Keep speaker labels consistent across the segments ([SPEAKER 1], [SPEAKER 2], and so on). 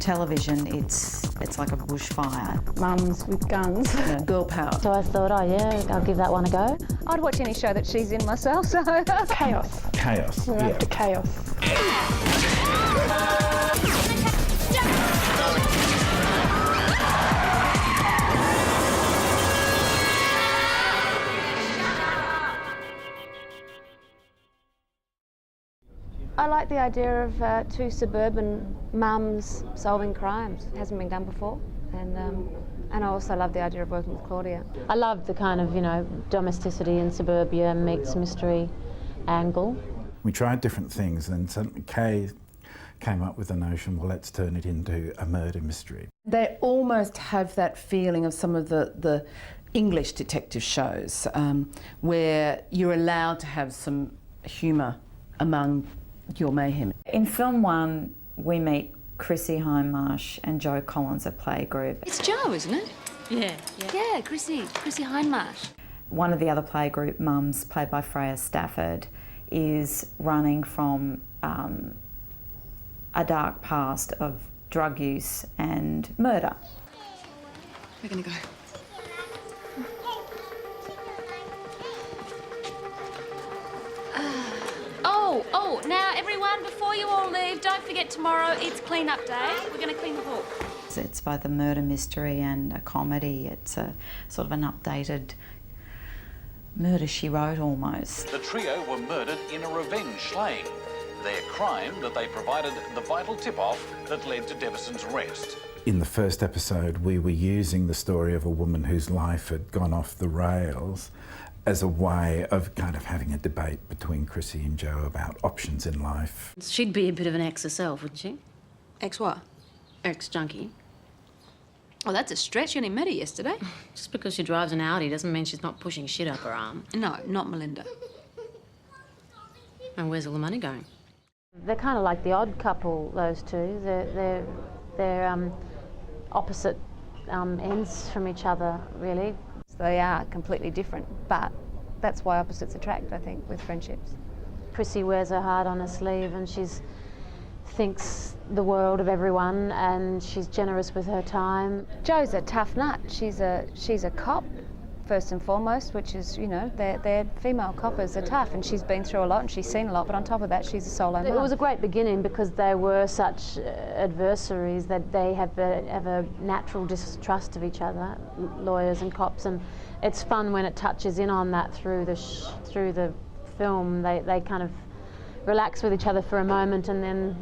[SPEAKER 1] television, it's like a bushfire.
[SPEAKER 2] Mums with guns.
[SPEAKER 1] Yeah. Girl power.
[SPEAKER 3] So I thought, oh yeah, I'll give that one a go.
[SPEAKER 4] I'd watch any show that she's in myself, so...
[SPEAKER 2] Chaos.
[SPEAKER 5] Chaos.
[SPEAKER 2] We're after chaos.
[SPEAKER 4] I like the idea of two suburban mums solving crimes. It hasn't been done before. And I also love the idea of working with Claudia.
[SPEAKER 3] I love the kind of, domesticity in suburbia meets mystery angle.
[SPEAKER 5] We tried different things, and suddenly Kay came up with the notion, well, let's turn it into a murder mystery.
[SPEAKER 6] They almost have that feeling of some of the English detective shows where you're allowed to have some humour among your mayhem.
[SPEAKER 7] In film one, we meet Chrissy Hindmarsh and Jo Collins at Playgroup.
[SPEAKER 4] It's Jo, isn't it?
[SPEAKER 3] Yeah.
[SPEAKER 4] Yeah, Chrissy Hindmarsh.
[SPEAKER 7] One of the other Playgroup mums, played by Freya Stafford, is running from a dark past of drug use and murder.
[SPEAKER 4] We're gonna go. Oh, now everyone, before you all leave, don't forget tomorrow, it's clean-up day. We're going to clean the hall.
[SPEAKER 1] It's both a murder mystery and a comedy. It's a sort of an updated Murder, She Wrote almost.
[SPEAKER 8] The trio were murdered in a revenge slaying. Their crime that they provided the vital tip-off that led to Devison's arrest.
[SPEAKER 5] In the first episode, we were using the story of a woman whose life had gone off the rails as a way of kind of having a debate between Chrissy and Jo about options in life.
[SPEAKER 3] She'd be a bit of an ex herself, wouldn't she?
[SPEAKER 4] Ex what?
[SPEAKER 3] Ex-junkie.
[SPEAKER 4] Oh, that's a stretch. You only met her yesterday.
[SPEAKER 3] Just because she drives an Audi doesn't mean she's not pushing shit up her arm.
[SPEAKER 4] No, not Melinda.
[SPEAKER 3] And where's all the money going? They're kind of like the odd couple, those two. They're opposite ends from each other, really.
[SPEAKER 4] They are completely different, but that's why opposites attract, I think, with friendships.
[SPEAKER 3] Chrissy wears her heart on her sleeve and she's thinks the world of everyone and she's generous with her time.
[SPEAKER 4] Jo's a tough nut. She's a cop, first and foremost, which is, they're female coppers are tough, and she's been through a lot and she's seen a lot, but on top of that, she's a solo mum.
[SPEAKER 3] It was a great beginning because they were such adversaries that they have a natural distrust of each other, lawyers and cops, and it's fun when it touches in on that through the film. They kind of relax with each other for a moment, and then,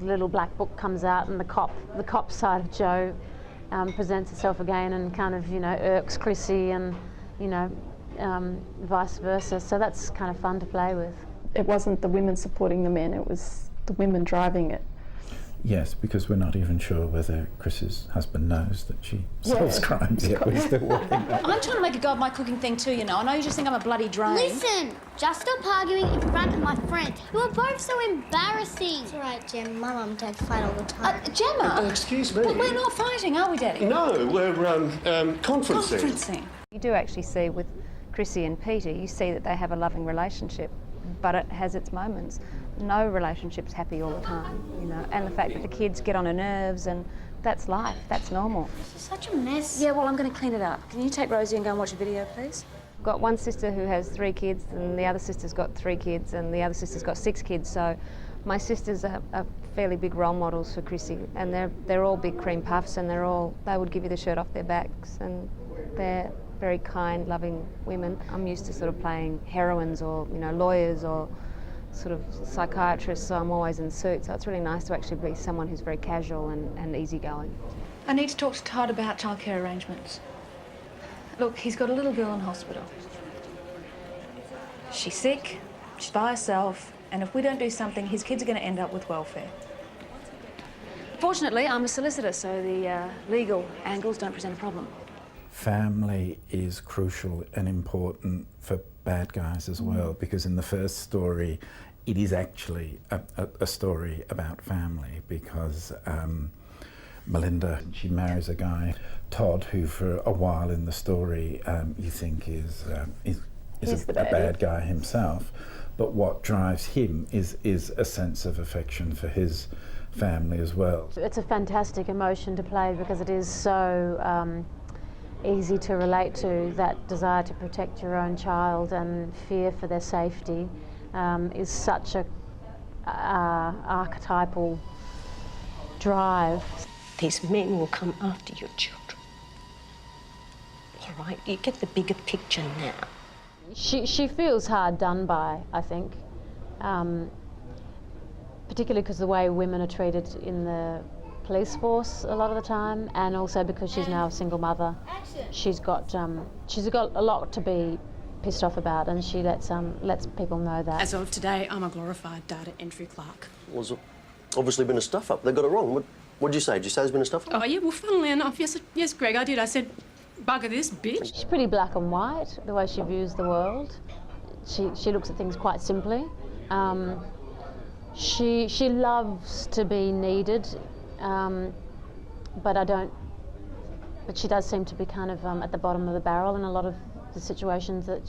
[SPEAKER 3] the little black book comes out and the cop side of Jo presents itself again and kind of, irks Chrissy and, vice versa. So that's kind of fun to play with.
[SPEAKER 2] It wasn't the women supporting the men, it was the women driving it.
[SPEAKER 5] Yes, because we're not even sure whether Chris's husband knows that she solves crimes yet. We're still working that.
[SPEAKER 4] I'm trying to make a go of my cooking thing too, I know you just think I'm a bloody drone.
[SPEAKER 9] Listen, just stop arguing in front of my friend. You are both so embarrassing. It's all right, Jem. My mum and dad fight all the time.
[SPEAKER 4] Gemma?
[SPEAKER 10] Excuse me?
[SPEAKER 4] But we're not fighting, are we, Daddy?
[SPEAKER 10] No, we're conferencing.
[SPEAKER 4] Conferencing. You do actually see with Chrissy and Peter, you see that they have a loving relationship, but it has its moments. No relationship's happy all the time, and the fact that the kids get on her nerves, and that's life, that's normal.
[SPEAKER 9] This is such a mess.
[SPEAKER 4] Yeah, well, I'm going to clean it up. Can you take Rosie and go and watch a video, please? I've got one sister who has 3 kids, and the other sister's got 3 kids, and the other sister's got 6 kids, so my sisters are fairly big role models for Chrissy, and they're all big cream puffs, and they would give you the shirt off their backs, and they're very kind, loving women. I'm used to sort of playing heroines or, lawyers or sort of psychiatrists, so I'm always in suits, so it's really nice to actually be someone who's very casual and easygoing.
[SPEAKER 11] I need to talk to Todd about childcare arrangements. Look, he's got a little girl in hospital. She's sick, she's by herself, and if we don't do something, his kids are going to end up with welfare.
[SPEAKER 4] Fortunately, I'm a solicitor, so the legal angles don't present a problem.
[SPEAKER 5] Family is crucial and important for bad guys as well, because in the first story, it is actually a story about family, because Melinda, she marries a guy, Todd, who for a while in the story you think is a bad guy himself, but what drives him is a sense of affection for his family as well.
[SPEAKER 3] It's a fantastic emotion to play because it is so easy to relate to. That desire to protect your own child and fear for their safety is such a archetypal drive.
[SPEAKER 12] These men will come after your children. All right, you get the bigger picture now.
[SPEAKER 3] She feels hard done by, I think, particularly because the way women are treated in the police force a lot of the time, and also because she's now a single mother. She's got a lot to be pissed off about, and she lets people know that.
[SPEAKER 13] As of today, I'm a glorified data entry clerk.
[SPEAKER 14] Well, there's obviously been a stuff-up. They got it wrong. What did you say? Did you say there's been a stuff-up?
[SPEAKER 13] Oh, yeah, well, funnily enough, yes, Greg, I did. I said, bugger this, bitch.
[SPEAKER 3] She's pretty black and white, the way she views the world. She looks at things quite simply. She loves to be needed, but she does seem to be kind of at the bottom of the barrel in a lot of the situations that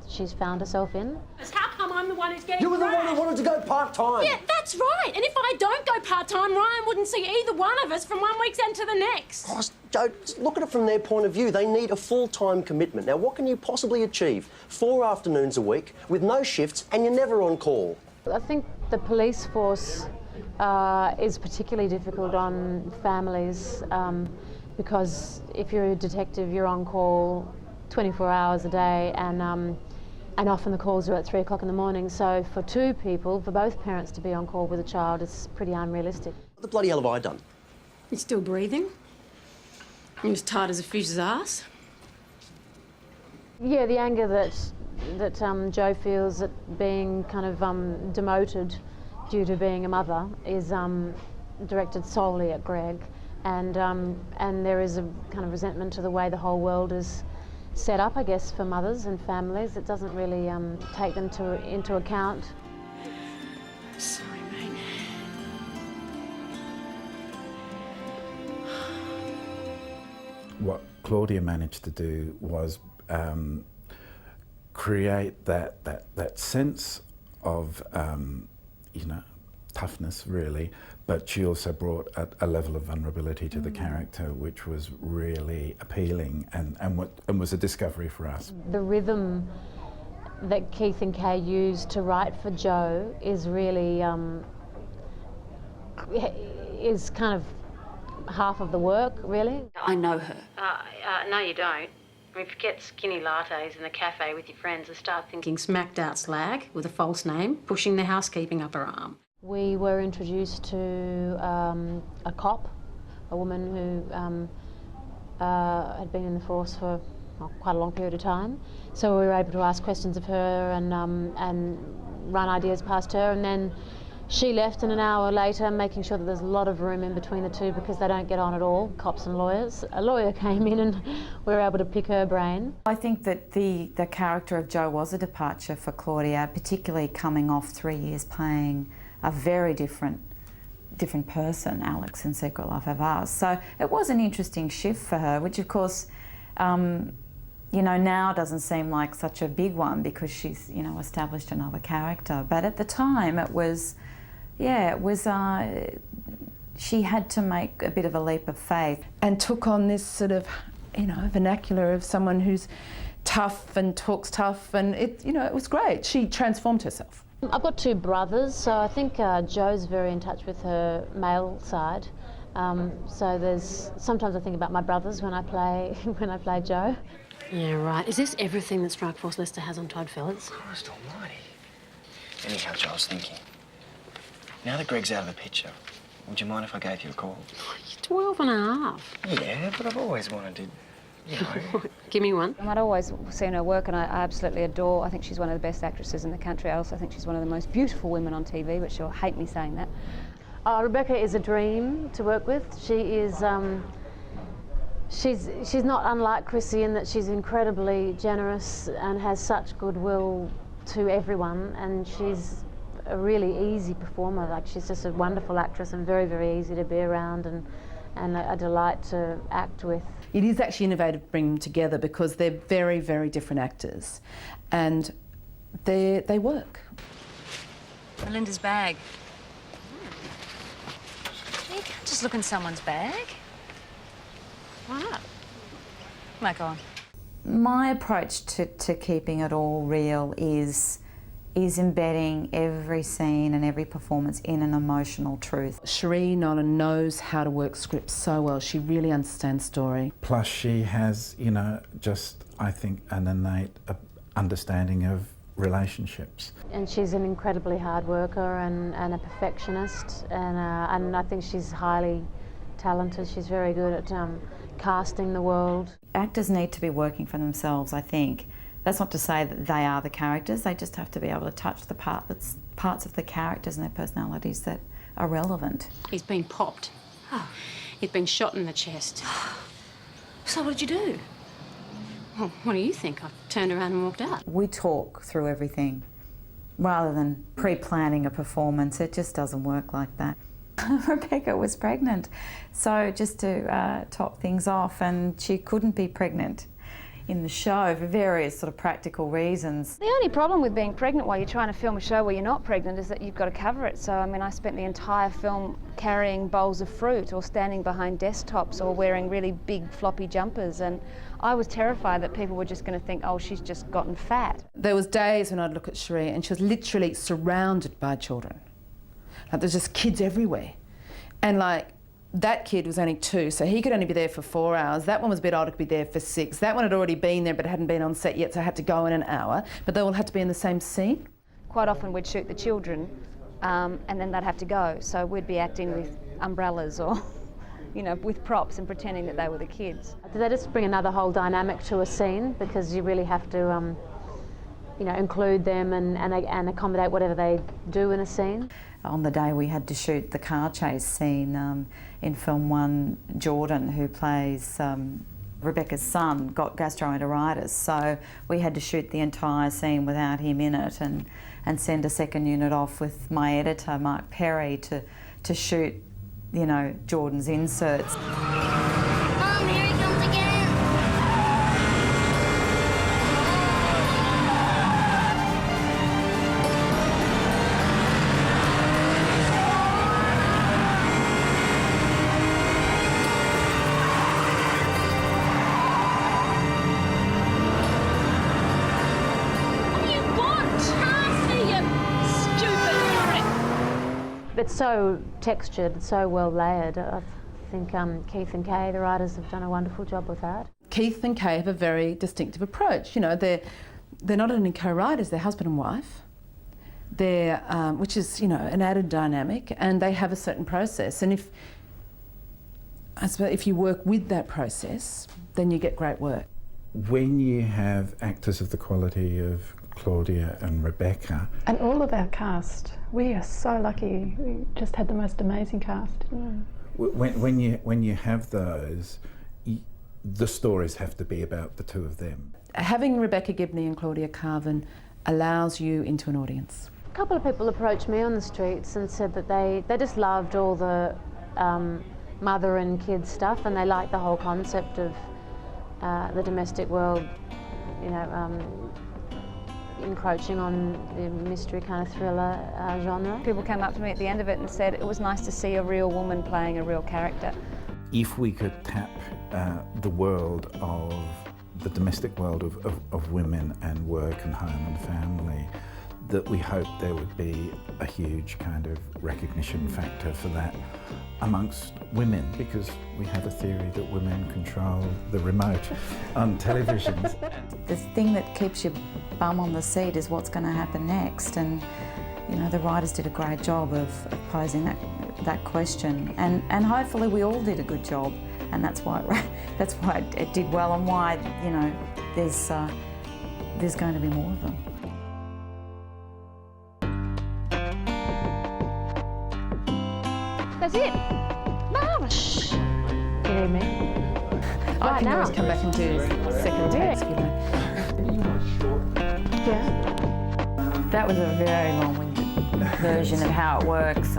[SPEAKER 3] she's found herself in.
[SPEAKER 13] How come I'm the one who's getting
[SPEAKER 14] You were the one who wanted to go part-time.
[SPEAKER 13] Yeah, that's right. And if I don't go part-time, Ryan wouldn't see either one of us from one week's end to the next.
[SPEAKER 14] Oh, Joe, look at it from their point of view. They need a full-time commitment. Now, what can you possibly achieve? 4 afternoons a week with no shifts and you're never on call.
[SPEAKER 3] I think the police force is particularly difficult on families because if you're a detective, you're on call 24 hours a day, and often the calls are at 3 o'clock in the morning. So for two people, for both parents to be on call with a child is pretty unrealistic.
[SPEAKER 14] What the bloody hell have I done?
[SPEAKER 13] You're still breathing. You're as tight as a fish's ass.
[SPEAKER 3] Yeah, the anger that Joe feels at being kind of demoted due to being a mother is directed solely at Greg, and there is a kind of resentment to the way the whole world is set up, I guess, for mothers and families. It doesn't really take them into account.
[SPEAKER 13] Sorry, mate.
[SPEAKER 5] What Claudia managed to do was create that sense of toughness, really, but she also brought a level of vulnerability to the character, which was really appealing and was a discovery for us.
[SPEAKER 3] The rhythm that Keith and Kay used to write for Joe is really is kind of half of the work, really.
[SPEAKER 13] I know her.
[SPEAKER 3] No, you don't. I mean, forget skinny lattes in a cafe with your friends and start thinking
[SPEAKER 13] Smacked out slag with a false name, pushing the housekeeping up her arm.
[SPEAKER 3] We were introduced to a cop, a woman who had been in the force for quite a long period of time. So we were able to ask questions of her and run ideas past her, and then she left, and an hour later, making sure that there's a lot of room in between the two because they don't get on at all, cops and lawyers. A lawyer came in and we were able to pick her brain.
[SPEAKER 7] I think that the character of Joe was a departure for Claudia, particularly coming off 3 years playing a very different person, Alex, in Secret Life of Ours. So it was an interesting shift for her, which of course, now doesn't seem like such a big one because she's, established another character. But at the time it was, she had to make a bit of a leap of faith.
[SPEAKER 6] And took on this sort of, vernacular of someone who's tough and talks tough, and it was great. She transformed herself.
[SPEAKER 3] I've got 2 brothers, so I think Jo's very in touch with her male side. So sometimes I think about my brothers when I play Joe.
[SPEAKER 15] Yeah, right. Is this everything that Strike Force Leicester has on Todd Phillips?
[SPEAKER 16] Christ almighty. Anyhow, Joe, I was thinking, now that Greg's out of the picture, would you mind if I gave you a call?
[SPEAKER 15] You're 12 and a half.
[SPEAKER 16] Yeah, but I've always wanted to,
[SPEAKER 15] Give me one.
[SPEAKER 4] I'd always seen her work and I absolutely adore. I think she's one of the best actresses in the country. I also think she's one of the most beautiful women on TV, but she'll hate me saying that.
[SPEAKER 3] Rebecca is a dream to work with. She is, she's not unlike Chrissy in that she's incredibly generous and has such goodwill to everyone, and she's a really easy performer. Like, she's just a wonderful actress and very, very easy to be around and a delight to act with.
[SPEAKER 6] It is actually innovative bringing them together because they're very, very different actors, and they work.
[SPEAKER 17] Melinda's bag.
[SPEAKER 11] can't just look in someone's bag. Why not? Mike, go on.
[SPEAKER 7] My approach to keeping it all real is embedding every scene and every performance in an emotional truth.
[SPEAKER 6] Cherie Nolan knows how to work scripts so well. She really understands story.
[SPEAKER 5] Plus she has, you know, just, I think, an innate understanding of relationships.
[SPEAKER 3] And she's an incredibly hard worker and a perfectionist, and I think she's highly talented. She's very good at casting the world.
[SPEAKER 7] Actors need to be working for themselves, I think. That's not to say that they are the characters, they just have to be able to touch the parts of the characters and their personalities that are relevant.
[SPEAKER 15] He's been popped. Oh. He'd been shot in the chest.
[SPEAKER 11] So what did you do?
[SPEAKER 15] Well, what do you think? I turned around and walked out.
[SPEAKER 7] We talk through everything rather than pre-planning a performance. It just doesn't work like that. Rebecca was pregnant, so just to top things off, and she couldn't be pregnant in the show for various sort of practical reasons.
[SPEAKER 4] The only problem with being pregnant while you're trying to film a show where you're not pregnant is that you've got to cover it. So, I mean, I spent the entire film carrying bowls of fruit or standing behind desktops or wearing really big floppy jumpers, and I was terrified that people were just going to think, oh, she's just gotten fat.
[SPEAKER 6] There was days when I'd look at Cherie and she was literally surrounded by children. Like, there's just kids everywhere. And like, that kid was only 2, so he could only be there for 4 hours. That one was a bit older, could be there for 6. That one had already been there but hadn't been on set yet, so I had to go in an hour. But they all had to be in the same scene.
[SPEAKER 4] Quite often we'd shoot the children and then they'd have to go. So we'd be acting with umbrellas or, you know, with props and pretending that they were the kids.
[SPEAKER 3] They just bring another whole dynamic to a scene, because you really have to, you know, include them and accommodate whatever they do in a scene.
[SPEAKER 7] On the day we had to shoot the car chase scene in film 1, Jordan, who plays Rebecca's son, got gastroenteritis, so we had to shoot the entire scene without him in it and send a second unit off with my editor, Mark Perry, to shoot, you know, Jordan's inserts.
[SPEAKER 9] Mom, here he comes again.
[SPEAKER 3] It's so textured, it's so well layered. I think Keith and Kay, the writers, have done a wonderful job with that.
[SPEAKER 6] Keith and Kay have a very distinctive approach. You know, they're not only co-writers, they're husband and wife. They're, which is, you know, an added dynamic, and they have a certain process. And if you work with that process, then you get great work.
[SPEAKER 5] When you have actors of the quality of Claudia and Rebecca.
[SPEAKER 2] And all of our cast, we are so lucky. We just had the most amazing cast.
[SPEAKER 5] When you have those, the stories have to be about the two of them.
[SPEAKER 6] Having Rebecca Gibney and Claudia Carvin allows you into an audience.
[SPEAKER 3] A couple of people approached me on the streets and said that they just loved all the mother and kids stuff, and they liked the whole concept of the domestic world, you know, encroaching on the mystery kind of thriller genre.
[SPEAKER 4] People came up to me at the end of it and said it was nice to see a real woman playing a real character.
[SPEAKER 5] If we could tap the world of the domestic world of women and work and home and family, that we hope there would be a huge kind of recognition factor for that amongst women, because we have a theory that women control the remote on televisions.
[SPEAKER 7] The thing that keeps your bum on the seat is what's going to happen next, and you know, the writers did a great job of posing that question, and hopefully we all did a good job, and that's why it did well, and why, you know, there's going to be more of them.
[SPEAKER 4] That's it. Marvellous.
[SPEAKER 3] Good evening.
[SPEAKER 6] I can always come back and do second takes, you know.
[SPEAKER 7] Yeah. That was a very long-winded version of how it works.